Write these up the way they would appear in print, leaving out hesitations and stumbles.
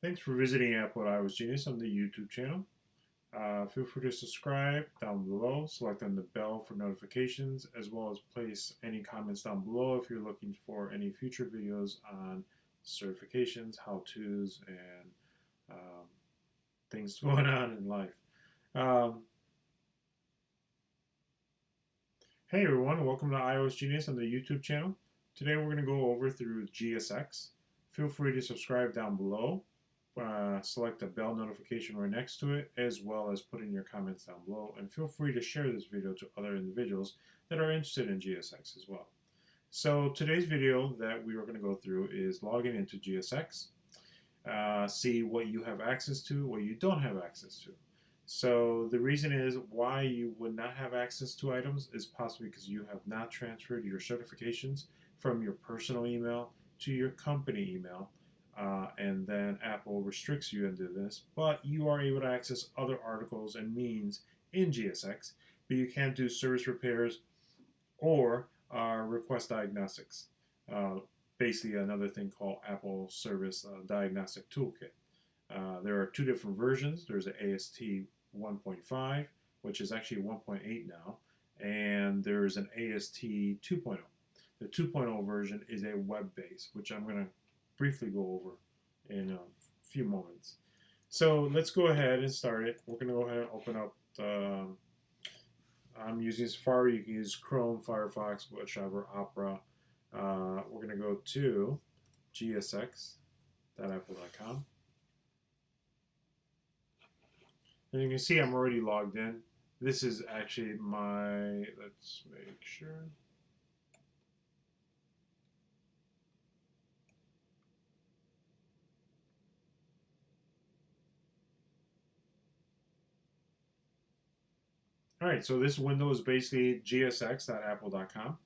Thanks for visiting Apple iOS Genius on the YouTube channel. Feel free to subscribe down below, select on the bell for notifications, as well as place any comments down below if you're looking for any future videos on certifications, how-tos, and things going on in life. Hey everyone, welcome to iOS Genius on the YouTube channel. Today we're going to go over through GSX. Feel free to subscribe down below. Select the bell notification right next to it, as well as put in your comments down below, and feel free to share this video to other individuals that are interested in GSX as well. So today's video that we are going to go through is logging into GSX, see what you have access to, what you don't have access to. So the reason is why you would not have access to items is possibly because you have not transferred your certifications from your personal email to your company email. And then Apple restricts you into this, but you are able to access other articles and means in GSX, but you can't do service repairs or request diagnostics. Basically another thing called Apple Service Diagnostic Toolkit. There are two different versions. There's an AST 1.5, which is actually 1.8 now, and there's an AST 2.0. The 2.0 version is a web-based, which I'm going to briefly go over in a few moments. So let's go ahead and start it. We're going to go ahead and open up I'm using Safari. You can use Chrome, Firefox, whichever, Opera. We're going to go to gsx.apple.com. And you can see I'm already logged in. This is actually my, let's make sure. All right, so this window is basically gsx.apple.com.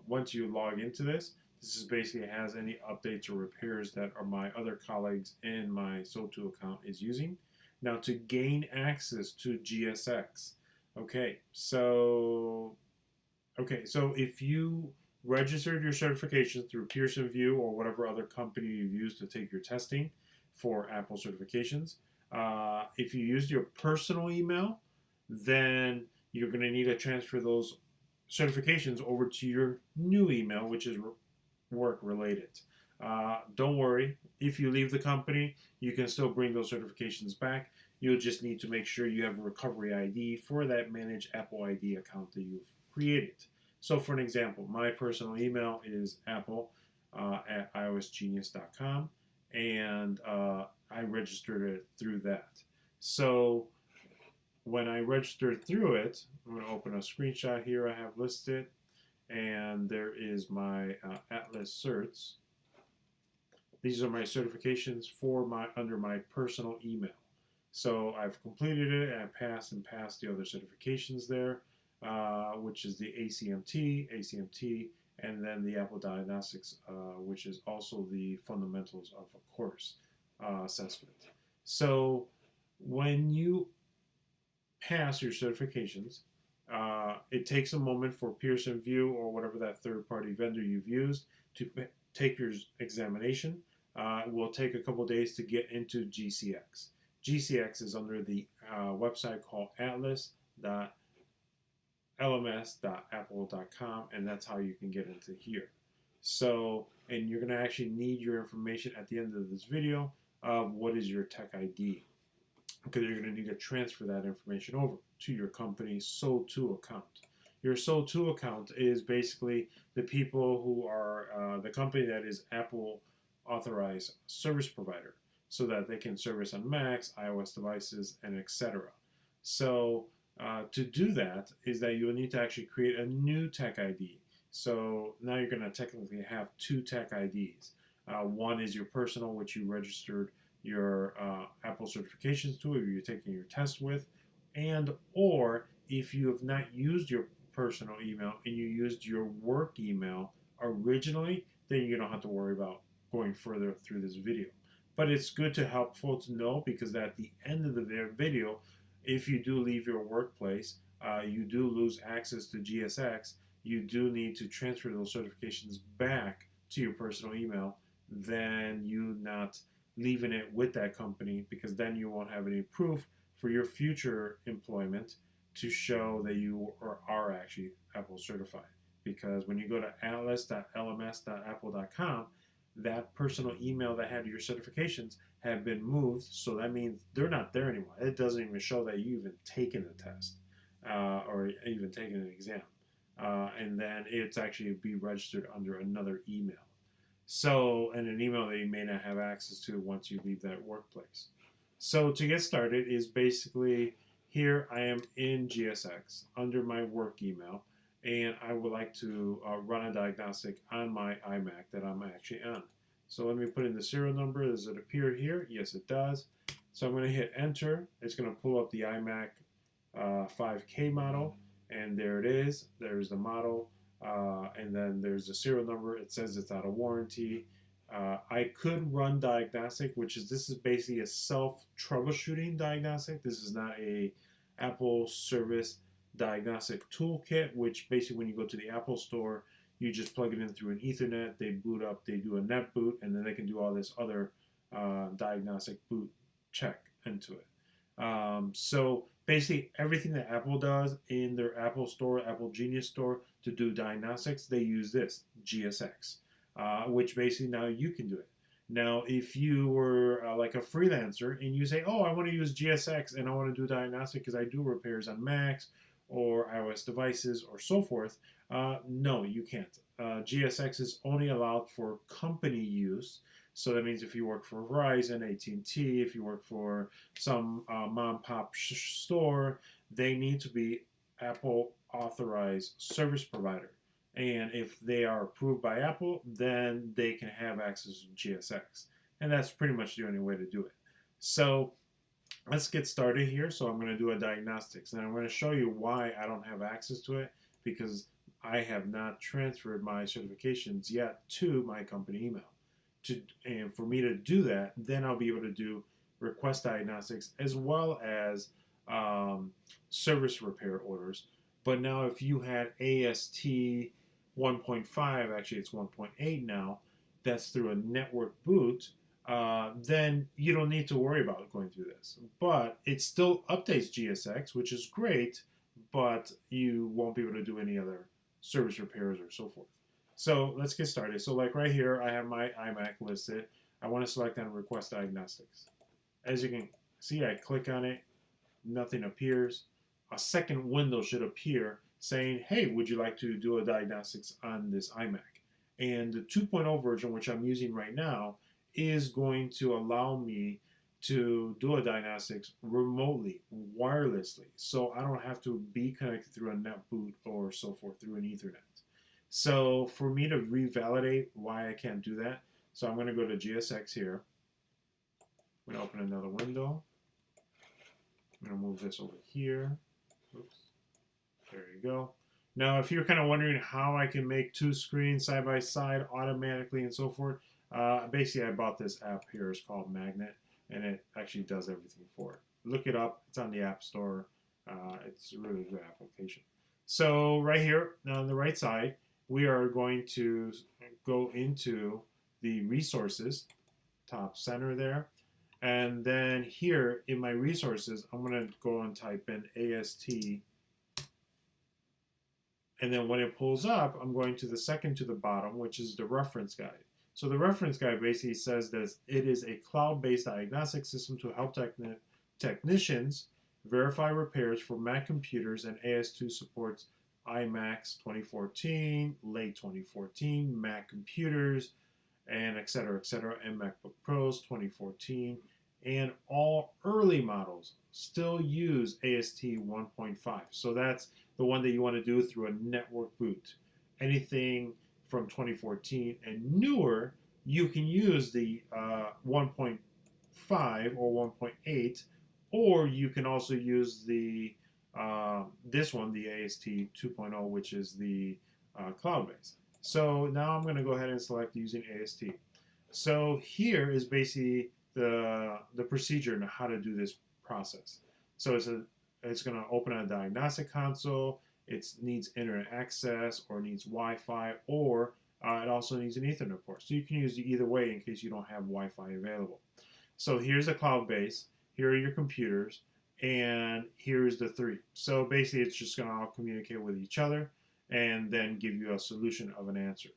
Once you log into this, this is basically has any updates or repairs that are my other colleagues in my SoTo account is using. Now to gain access to GSX, so if you registered your certifications through Pearson VUE or whatever other company you've used to take your testing for Apple certifications, if you used your personal email, then you're going to need to transfer those certifications over to your new email, which is work related. Don't worry, if you leave the company, you can still bring those certifications back. You'll just need to make sure you have a recovery ID for that Manage Apple ID account that you've created. So for an example, my personal email is apple@iosgenius.com, and I registered it through that. So when I registered through it, I'm going to open a screenshot here I have listed, and there is my Atlas certs. These are my certifications for under my personal email. So I've completed it and passed the other certifications there, which is the ACMT, and then the Apple Diagnostics, which is also the fundamentals of a course assessment. So when you pass your certifications, it takes a moment for Pearson VUE or whatever that third-party vendor you've used to take your examination. It will take a couple days to get into GCX. GCX is under the website called atlas.lms.apple.com, and that's how you can get into here. So, and you're going to actually need your information at the end of this video of what is your tech ID, because you're going to need to transfer that information over to your company's SoTo account. Your SoTo account is basically the people who are the company that is Apple authorized service provider, so that they can service on Macs, iOS devices, and etc. So to do that is that you'll need to actually create a new tech ID. So now you're going to technically have two tech IDs. One is your personal, which you registered your Apple certifications to, if you're taking your test with, and or if you have not used your personal email and you used your work email originally, then you don't have to worry about going further through this video. But it's good to helpful to know, because at the end of the video, if you do leave your workplace, you do lose access to GSX, you do need to transfer those certifications back to your personal email, then you not leaving it with that company, because then you won't have any proof for your future employment to show that you are actually Apple certified. Because when you go to atlas.lms.apple.com, that personal email that had your certifications have been moved, so that means they're not there anymore. It doesn't even show that you even taken the test or even taken an exam. And then it's actually be registered under another email. So, and an email that you may not have access to once you leave that workplace. So to get started is basically, here I am in GSX under my work email, and I would like to run a diagnostic on my iMac that I'm actually on. So let me put in the serial number. Does it appear here? Yes, it does. So I'm going to hit enter. It's going to pull up the iMac 5K model, and there it is. There's the model, and then there's the serial number. It says it's out of warranty. I could run diagnostic, this is basically a self-troubleshooting diagnostic. This is not a Apple service diagnostic toolkit, which basically when you go to the Apple store, you just plug it in through an Ethernet, they boot up, they do a net boot, and then they can do all this other diagnostic boot check into it. So basically everything that Apple does in their Apple store, Apple Genius store, to do diagnostics, they use this, GSX, which basically now you can do it. Now, if you were like a freelancer and you say, oh, I want to use GSX and I want to do diagnostic because I do repairs on Macs or iOS devices or so forth, no, you can't. GSX is only allowed for company use. So that means if you work for Verizon, AT&T, if you work for some mom-pop store, they need to be Apple authorized service provider. And if they are approved by Apple, then they can have access to GSX. And that's pretty much the only way to do it. So let's get started here. So I'm going to do a diagnostics, and I'm going to show you why I don't have access to it, because I have not transferred my certifications yet to my company email. And for me to do that, then I'll be able to do request diagnostics as well as service repair orders. But now if you had AST 1.5, actually it's 1.8 now, that's through a network boot, then you don't need to worry about going through this. But it still updates GSX, which is great, but you won't be able to do any other service repairs or so forth. So let's get started. So like right here, I have my iMac listed. I want to select on request diagnostics. As you can see, I click on it, nothing appears. A second window should appear saying, hey, would you like to do a diagnostics on this iMac? And the 2.0 version, which I'm using right now, is going to allow me to do a diagnostics remotely, wirelessly. So I don't have to be connected through a net boot or so forth through an Ethernet. So for me to revalidate why I can't do that, so I'm going to go to GSX here. I'm going to open another window. I'm going to move this over here. Oops. There you go. Now, if you're kind of wondering how I can make two screens side by side automatically and so forth, basically I bought this app here. It's called Magnet, and it actually does everything for it. Look it up. It's on the App Store. It's a really good application. So right here on the right side, we are going to go into the resources, top center there. And then here in my resources, I'm going to go and type in AST. And then when it pulls up, I'm going to the second to the bottom, which is the reference guide. So the reference guide basically says that it is a cloud-based diagnostic system to help technicians verify repairs for Mac computers, and AS2 supports iMacs 2014, late 2014, Mac computers, and et cetera, and MacBook Pros 2014. And all early models still use AST 1.5. So that's the one that you want to do through a network boot. Anything from 2014 and newer, you can use the 1.5 or 1.8, or you can also use the this one, the AST 2.0, which is the cloud-based. So now I'm going to go ahead and select using AST. So here is basically the procedure and how to do this process. So it's going to open a diagnostic console. It needs internet access or needs Wi-Fi, or it also needs an Ethernet port. So you can use it either way in case you don't have Wi-Fi available. So here's a cloud base, here are your computers, and here's the three. So basically it's just going to all communicate with each other and then give you a solution of an answer.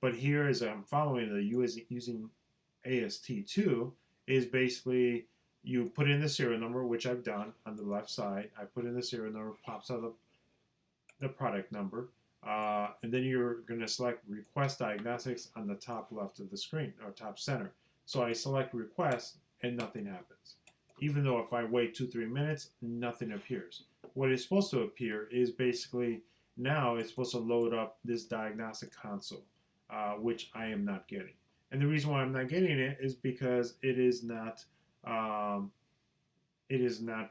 But here as I'm following the using AST2 is basically you put in the serial number, which I've done on the left side. I put in the serial number, pops out the product number, and then you're going to select Request Diagnostics on the top left of the screen, or top center. So I select Request, and nothing happens. Even though if I wait 2-3 minutes, nothing appears. What is supposed to appear is basically now it's supposed to load up this diagnostic console, which I am not getting. And the reason why I'm not getting it is because it is not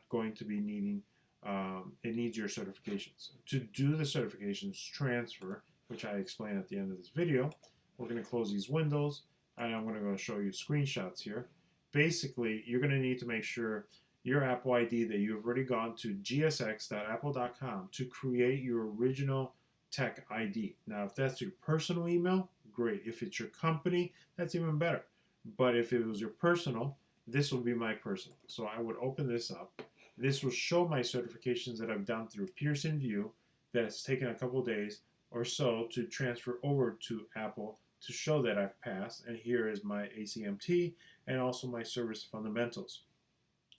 going to be needing. It needs your certifications. To do the certifications transfer, which I explain at the end of this video, we're going to close these windows, and I'm going to show you screenshots here. Basically, you're going to need to make sure your Apple ID that you've already gone to gsx.apple.com to create your original tech ID. Now, if that's your personal email, great. If it's your company, that's even better. But if it was your personal, this will be my personal. So I would open this up. This will show my certifications that I've done through Pearson VUE that it's taken a couple days or so to transfer over to Apple to show that I've passed. And here is my ACMT and also my service fundamentals.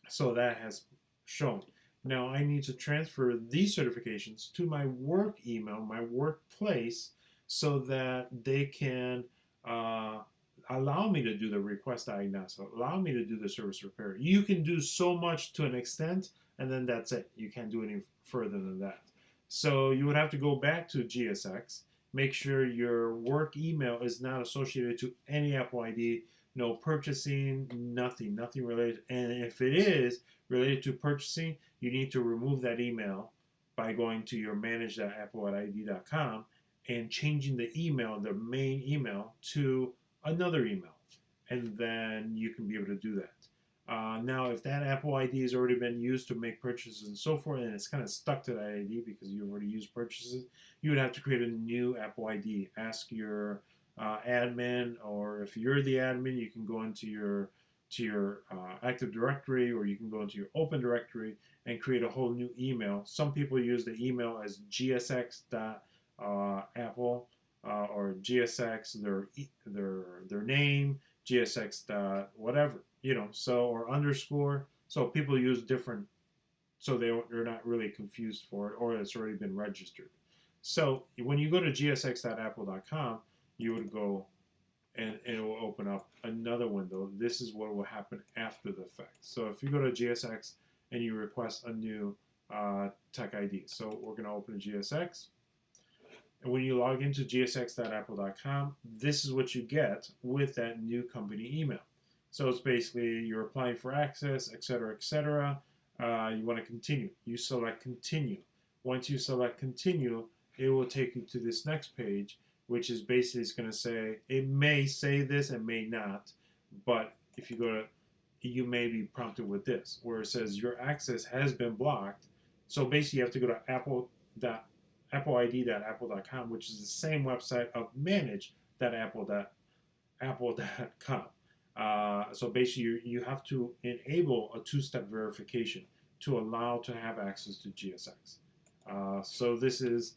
So that has shown. Now I need to transfer these certifications to my work email, my workplace, so that they can allow me to do the request diagnosis, allow me to do the service repair. You can do so much to an extent, and then that's it. You can't do any further than that. So you would have to go back to GSX, make sure your work email is not associated to any Apple ID, no purchasing, nothing related. And if it is related to purchasing, you need to remove that email by going to your manage.apple.id.com and changing the email, the main email, to another email, and then you can be able to do that. Now, if that Apple ID has already been used to make purchases and so forth, and it's kind of stuck to that ID because you've already used purchases, you would have to create a new Apple ID. Ask your admin, or if you're the admin, you can go into your Active Directory, or you can go into your Open Directory and create a whole new email. Some people use the email as gsx.apple or GSX, their name, GSX whatever, so, or underscore. So people use different, so they're not really confused for it, or it's already been registered. So when you go to gsx.apple.com, you would go and it will open up another window. This is what will happen after the fact. So if you go to GSX and you request a new tech ID, so we're going to open a GSX. And when you log into gsx.apple.com, this is what you get with that new company email. So it's basically you're applying for access, etc., etc. You want to continue. You select continue. Once you select continue, it will take you to this next page, which is basically it's going to say, it may say this and may not, but if you go to, you may be prompted with this, where it says your access has been blocked. So basically you have to go to appleid.apple.com, which is the same website of manage.apple.com. So basically you have to enable a two-step verification to allow to have access to GSX. So this is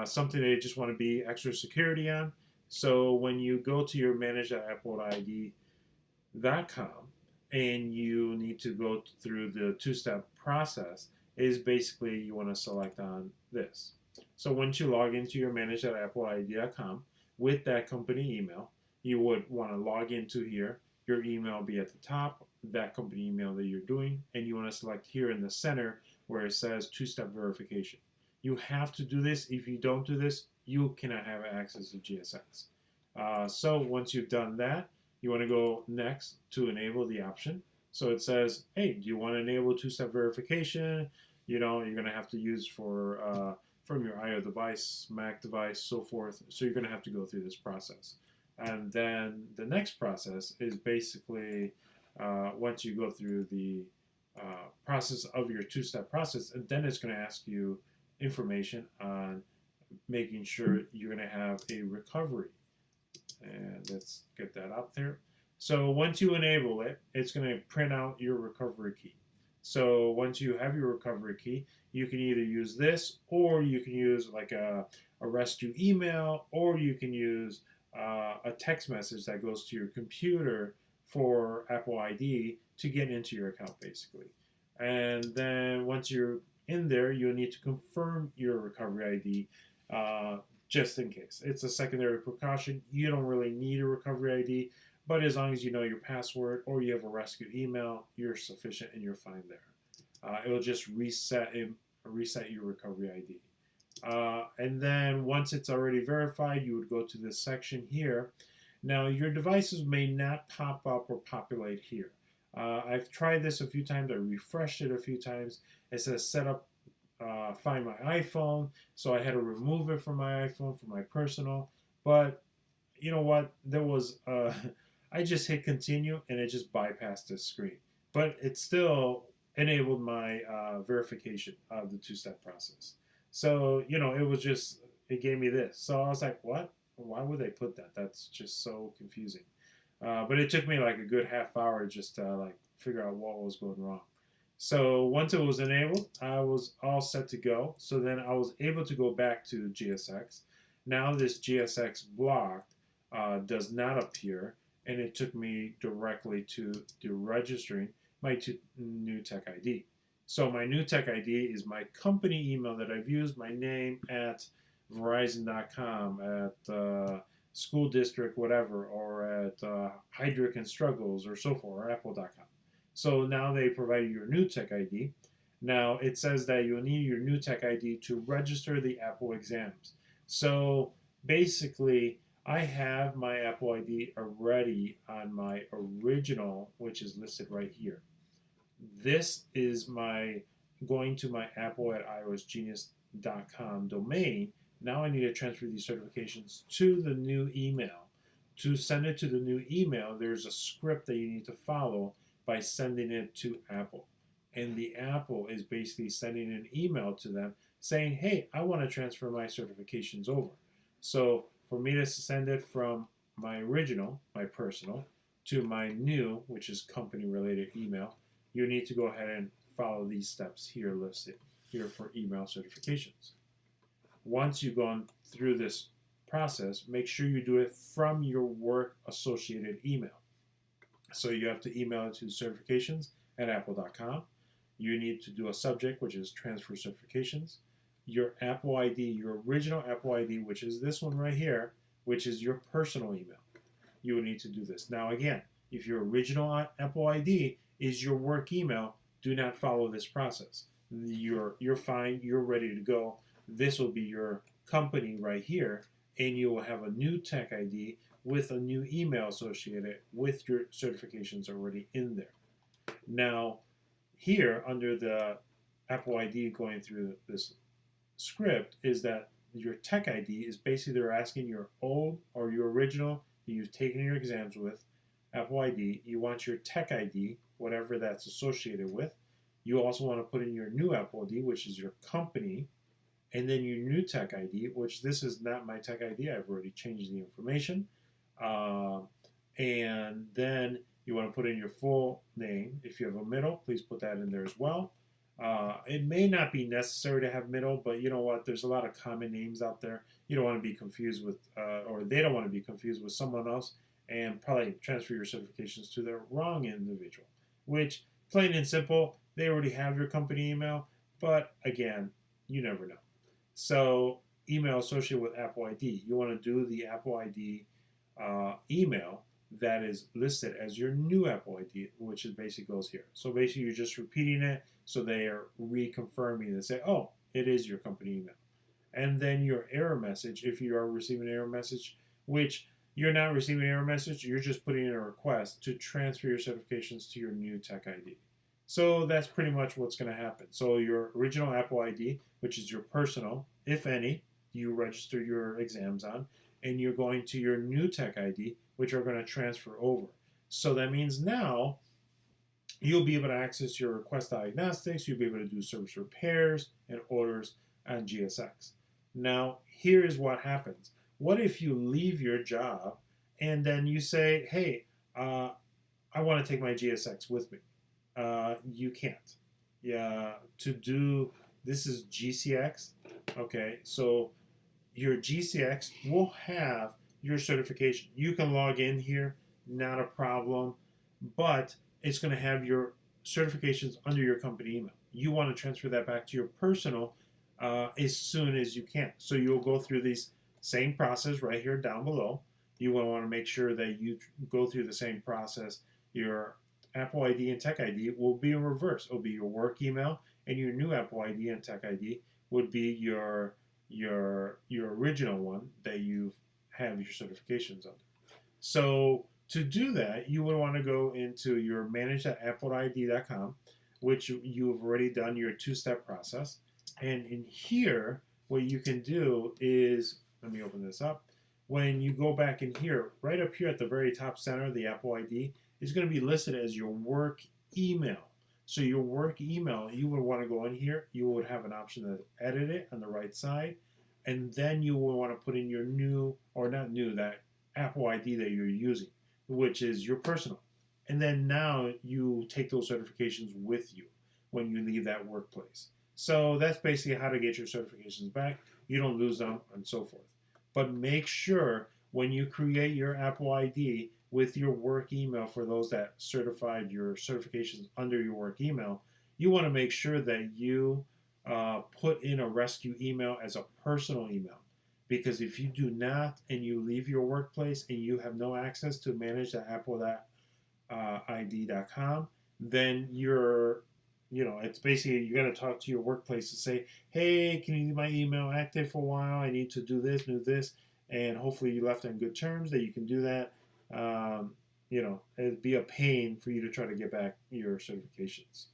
something that you just want to be extra security on. So when you go to your manage.apple.id.com and you need to go through the two-step process, is basically you want to select on this. So once you log into your manage.apple.id.com with that company email, you would want to log into here. Your email will be at the top, that company email that you're doing, and you want to select here in the center where it says two-step verification. You have to do this. If you don't do this, you cannot have access to GSX. So once you've done that, you want to go next to enable the option. So it says, hey, do you want to enable two-step verification? You're going to have to use for from your I.O. device, Mac device, so forth. So you're going to have to go through this process. And then the next process is basically once you go through the process of your two-step process, and then it's going to ask you information on making sure you're going to have a recovery. And let's get that up there. So once you enable it, it's going to print out your recovery key. So once you have your recovery key, you can either use this, or you can use like a rescue email, or you can use a text message that goes to your computer for Apple ID to get into your account, basically. And then once you're in there, you'll need to confirm your recovery ID just in case. It's a secondary precaution. You don't really need a recovery ID, but as long as you know your password or you have a rescue email, you're sufficient and you're fine there. It'll just reset your recovery ID. And then once it's already verified, you would go to this section here. Now, your devices may not pop up or populate here. I've tried this a few times. I refreshed it a few times. It says set up, find my iPhone. So I had to remove it from my iPhone for my personal. But you know what? There was, I just hit continue and it just bypassed this screen. But it still enabled my verification of the two-step process. So, you know, it was just, it gave me this. So I was like, what? Why would they put that? That's just so confusing. But it took me like a good half hour just to like figure out what was going wrong. So once it was enabled, I was all set to go. So then I was able to go back to GSX. Now this GSX block does not appear, and it took me directly to registering my new Tech ID. So my new Tech ID is my company email that I've used, my name at Verizon.com, at school district, whatever, or at Hydrick and Struggles, or so forth, or Apple.com. So now they provide you your new Tech ID. Now it says that you'll need your new Tech ID to register the Apple exams. So basically, I have my Apple ID already on my original, which is listed right here. This is my going to my Apple at I.O.SGenius.com domain. Now I need to transfer these certifications to the new email. To send it to the new email, there's a script that you need to follow by sending it to Apple. And the Apple is basically sending an email to them saying, hey, I want to transfer my certifications over. So for me to send it from my original, my personal, to my new, which is company-related email, you need to go ahead and follow these steps here listed here for email certifications. Once you've gone through this process, make sure you do it from your work-associated email. So you have to email it to certifications@apple.com. You need to do a subject, which is transfer certifications. Your Apple ID, your original Apple ID, which is this one right here, which is your personal email. You will need to do this. Now again, if your original Apple ID is your work email, do not follow this process. You're fine, you're ready to go. This will be your company right here, and you will have a new Tech ID with a new email associated with your certifications already in there. Now, here under the Apple ID going through this script is that your Tech ID is basically they're asking your old or your original that you've taken your exams with Apple ID. You want your Tech ID, whatever that's associated with. You also want to put in your new Apple ID, which is your company, and then your new Tech ID, which this is not my Tech ID. I've already changed the information. And then you want to put in your full name. If you have a middle, please put that in there as well. It may not be necessary to have middle, but you know what? There's a lot of common names out there. You don't want to be confused with, or they don't want to be confused with someone else and probably transfer your certifications to the wrong individual, which, plain and simple, they already have your company email, but again, you never know. So email associated with Apple ID. You want to do the Apple ID email that is listed as your new Apple ID, which is basically goes here. So basically you're just repeating it, so they are reconfirming and say, oh, it is your company email. And then your error message, if you are receiving an error message, which you're not receiving an error message, you're just putting in a request to transfer your certifications to your new Tech ID. So that's pretty much what's going to happen. So your original Apple ID, which is your personal, if any, you register your exams on, and you're going to your new Tech ID, which are going to transfer over. So that means now you'll be able to access your request diagnostics, you'll be able to do service repairs and orders on GSX. Now, here is what happens. What if you leave your job and then you say, hey, I want to take my GSX with me. You can't. Yeah, to do this is GCX. Okay, so your GCX will have your certification. You can log in here, not a problem, but it's going to have your certifications under your company email. You want to transfer that back to your personal as soon as you can. So you'll go through these same process right here down below. You will want to make sure that you go through the same process. Your Apple ID and Tech ID will be in reverse. It will be your work email, and your new Apple ID and Tech ID would be your original one that you have your certifications under. So to do that, you would want to go into your manage.appleid.com, which you've already done your two-step process. And in here, what you can do is, let me open this up. When you go back in here, right up here at the very top center, the Apple ID is going to be listed as your work email. So your work email, you would want to go in here. You would have an option to edit it on the right side. And then you will want to put in your new, or not new, that Apple ID that you're using, which is your personal. And then now you take those certifications with you when you leave that workplace. So that's basically how to get your certifications back. You don't lose them and so forth. But make sure when you create your Apple ID with your work email for those that certified your certifications under your work email, you want to make sure that you put in a rescue email as a personal email. Because if you do not and you leave your workplace and you have no access to manage the Apple.id.com, then it's basically you got to talk to your workplace to say, hey, can you leave my email active for a while? I need to do this, and hopefully you left on good terms that you can do that. It'd be a pain for you to try to get back your certifications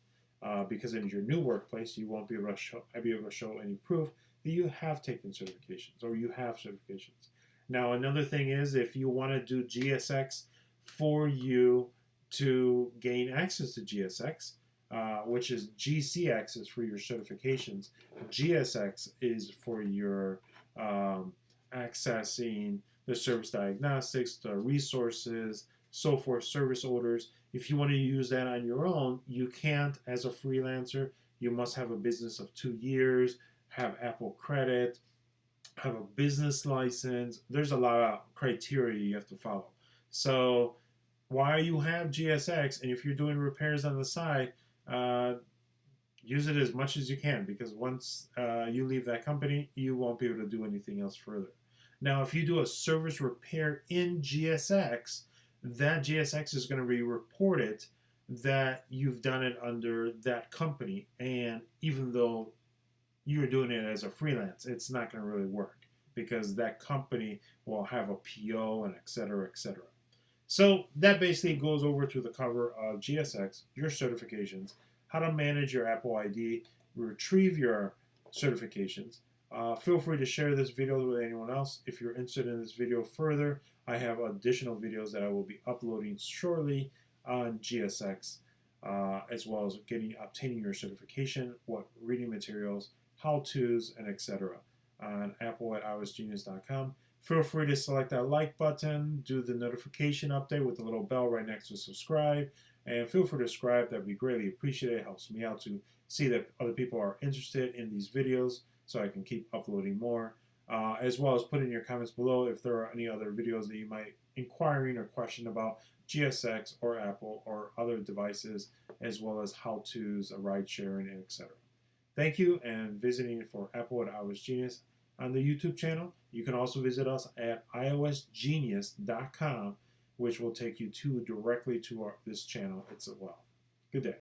because in your new workplace you won't be able to show any proof that you have taken certifications or you have certifications. Now another thing is if you want to do GSX for you to gain access to GSX, which is GCX is for your certifications. GSX is for your accessing the service diagnostics, the resources, so forth, service orders. If you want to use that on your own, you can't as a freelancer. You must have a business of 2 years, have Apple credit, have a business license. There's a lot of criteria you have to follow. So while you have GSX, and if you're doing repairs on the side, use it as much as you can because once you leave that company, you won't be able to do anything else further. Now, if you do a service repair in GSX, that GSX is going to be reported that you've done it under that company. And even though you're doing it as a freelance, it's not going to really work because that company will have a PO and et cetera, et cetera. So that basically goes over to the cover of GSX, your certifications, how to manage your Apple ID, retrieve your certifications. Feel free to share this video with anyone else. If you're interested in this video further, I have additional videos that I will be uploading shortly on GSX, as well as obtaining your certification, what reading materials, how-tos, and etc. on Apple at I.O.SGenius.com. Feel free to select that like button, do the notification update with the little bell right next to subscribe, and feel free to subscribe. That would be greatly appreciated. It helps me out to see that other people are interested in these videos so I can keep uploading more, as well as put in your comments below if there are any other videos that you might inquiring or question about GSX or Apple or other devices, as well as how-tos, ride sharing, and etc. Thank you, and visiting for Apple at I.O.SGenius on the YouTube channel. You can also visit us at I.O.SGenius.com, which will take you directly to this channel as well. Good day.